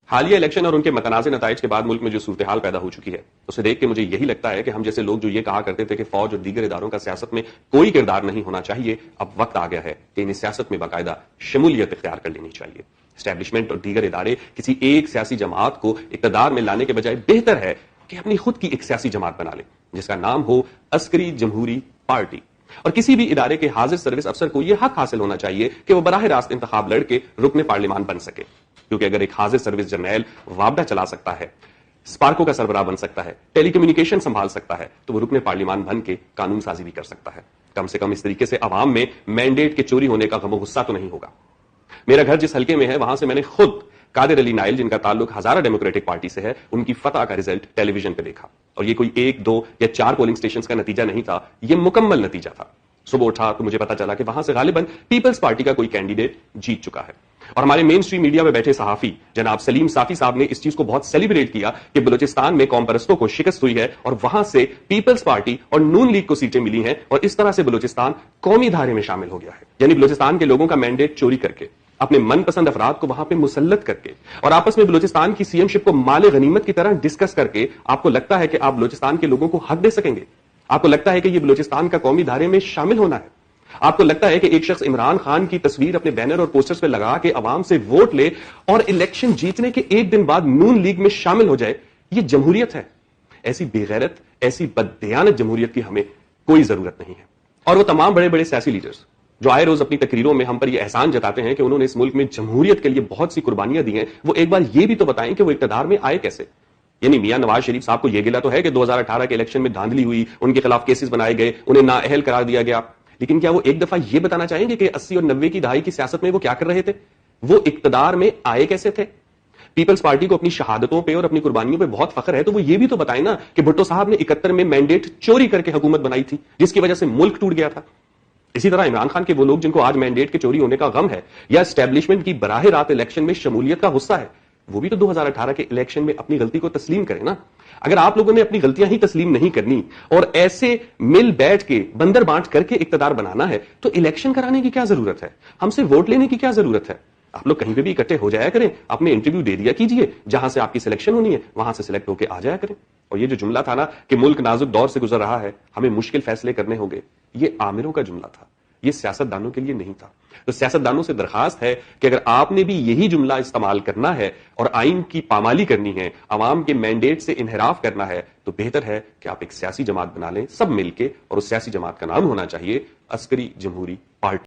حالیہ الیکشن اور ان کے متنازع نتائج کے بعد ملک میں جو صورتحال پیدا ہو چکی ہے اسے دیکھ کے مجھے یہی لگتا ہے کہ ہم جیسے لوگ جو یہ کہا کرتے تھے کہ فوج اور دیگر اداروں کا سیاست میں کوئی کردار نہیں ہونا چاہیے، اب وقت آ گیا ہے کہ انہیں سیاست میں باقاعدہ شمولیت اختیار کر لینی چاہیے۔ اسٹیبلشمنٹ اور دیگر ادارے کسی ایک سیاسی جماعت کو اقتدار میں لانے کے بجائے بہتر ہے کہ اپنی خود کی ایک سیاسی جماعت بنا لیں جس کا نام ہو عسکری جمہوری پارٹی، اور کسی بھی ادارے کے حاضر سروس افسر کو یہ حق حاصل ہونا چاہیے کہ وہ براہ راست انتخاب لڑ کے رکن پارلیمان بن سکے، کیونکہ اگر ایک حاضر سروس جرنیل وابڈا چلا سکتا ہے، اسپارکو کا سربراہ بن سکتا ہے، ٹیلی کمیونیکیشن سنبھال سکتا ہے، تو وہ رکن پارلیمان بن کے قانون سازی بھی کر سکتا ہے۔ کم سے کم اس طریقے سے عوام میں مینڈیٹ کے چوری ہونے کا غم و غصہ تو نہیں ہوگا۔ میرا گھر جس حلقے میں ہے وہاں سے میں نے خود قادر علی نائل، جن کا تعلق ہزارہ ڈیموکریٹک پارٹی سے ہے، ان کی فتح کا رزلٹ ٹیلی ویژن پہ دیکھا، اور یہ کوئی 1، 2 یا 4 پولنگ سٹیشنز کا نتیجہ نہیں تھا، یہ مکمل نتیجہ تھا۔ صبح اٹھا تو مجھے پتا چلا کہ وہاں سے غالباً پیپلز پارٹی کا کوئی کینڈیڈیٹ جیت چکا ہے، اور ہمارے مین اسٹریم میڈیا میں بیٹھے صحافی جناب سلیم صافی صاحب نے اس چیز کو بہت سیلیبریٹ کیا کہ بلوچستان میں قوم پرستوں کو شکست ہوئی ہے اور وہاں سے پیپلز پارٹی اور نون لیگ کو سیٹیں ملی ہیں، اور اس طرح سے بلوچستان قومی دھارے میں شامل ہو گیا ہے۔ یعنی بلوچستان کے لوگوں کا مینڈیٹ چوری کر کے، اپنے من پسند افراد کو وہاں پہ مسلط کر کے، اور آپس میں بلوچستان کی سی ایم شپ کو مال غنیمت کی طرح ڈسکس کر کے آپ کو لگتا ہے کہ آپ بلوچستان کے لوگوں کو حق دے سکیں گے؟ آپ کو لگتا ہے کہ یہ بلوچستان کا قومی دھارے میں شامل ہونا ہے؟ آپ کو لگتا ہے کہ ایک شخص عمران خان کی تصویر اپنے بینر اور پوسٹرز پہ لگا کے عوام سے ووٹ لے اور الیکشن جیتنے کے ایک دن بعد نون لیگ میں شامل ہو جائے، یہ جمہوریت ہے؟ ایسی بے غیرت، ایسی بددیانت جمہوریت کی ہمیں کوئی ضرورت نہیں ہے۔ اور وہ تمام بڑے بڑے سیاسی لیڈرز جو آئے روز اپنی تقریروں میں ہم پر یہ احسان جتاتے ہیں کہ انہوں نے اس ملک میں جمہوریت کے لیے بہت سی قربانیاں دی ہیں، وہ ایک بار یہ بھی تو بتائیں کہ وہ اقتدار میں آئے کیسے؟ یعنی میاں نواز شریف صاحب کو یہ گلہ تو ہے کہ 2018 کے الیکشن میں دھاندلی ہوئی، ان کے خلاف کیسز بنائے گئے، انہیں نااہل قرار دیا گیا، لیکن کیا وہ ایک دفعہ یہ بتانا چاہیں گے کہ 80 اور 90 کی دہائی کی سیاست میں وہ کیا کر رہے تھے؟ وہ اقتدار میں آئے کیسے تھے؟ پیپلز پارٹی کو اپنی شہادتوں پہ اور اپنی قربانیوں پہ بہت فخر ہے، تو وہ یہ بھی تو بتائیں نا کہ بھٹو صاحب نے 71 میں مینڈیٹ چوری کر کے حکومت بنائی تھی جس کی وجہ سے ملک ٹوٹ گیا تھا۔ اسی طرح عمران خان کے وہ لوگ جن کو آج مینڈیٹ کے چوری ہونے کا غم ہے یا اسٹیبلشمنٹ کی براہ راست الیکشن میں شمولیت کا غصہ ہے، وہ بھی تو 2018 کے الیکشن میں اپنی غلطی کو تسلیم کریں نا۔ اگر آپ لوگوں نے اپنی غلطیاں ہی تسلیم نہیں کرنی اور ایسے مل بیٹھ کے بندر بانٹ کر کے اقتدار بنانا ہے تو الیکشن کرانے کی کیا ضرورت ہے؟ ہم سے ووٹ لینے کی کیا ضرورت ہے؟ آپ لوگ کہیں پہ بھی اکٹھے ہو جایا کریں، اپنے انٹرویو دے دیا کیجئے، جہاں سے آپ کی سلیکشن ہونی ہے وہاں سے سلیکٹ ہو کے آ جایا کریں۔ اور یہ جو جملہ تھا نا کہ ملک نازک دور سے گزر رہا ہے، ہمیں مشکل فیصلے کرنے ہوں گے، یہ آمروں کا جملہ تھا، یہ سیاست دانوں کے لیے نہیں تھا۔ تو سیاست دانوں سے درخواست ہے کہ اگر آپ نے بھی یہی جملہ استعمال کرنا ہے اور آئین کی پامالی کرنی ہے، عوام کے مینڈیٹ سے انحراف کرنا ہے، تو بہتر ہے کہ آپ ایک سیاسی جماعت بنا لیں سب مل کے، اور اس سیاسی جماعت کا نام ہونا چاہیے عسکری جمہوری پارٹی۔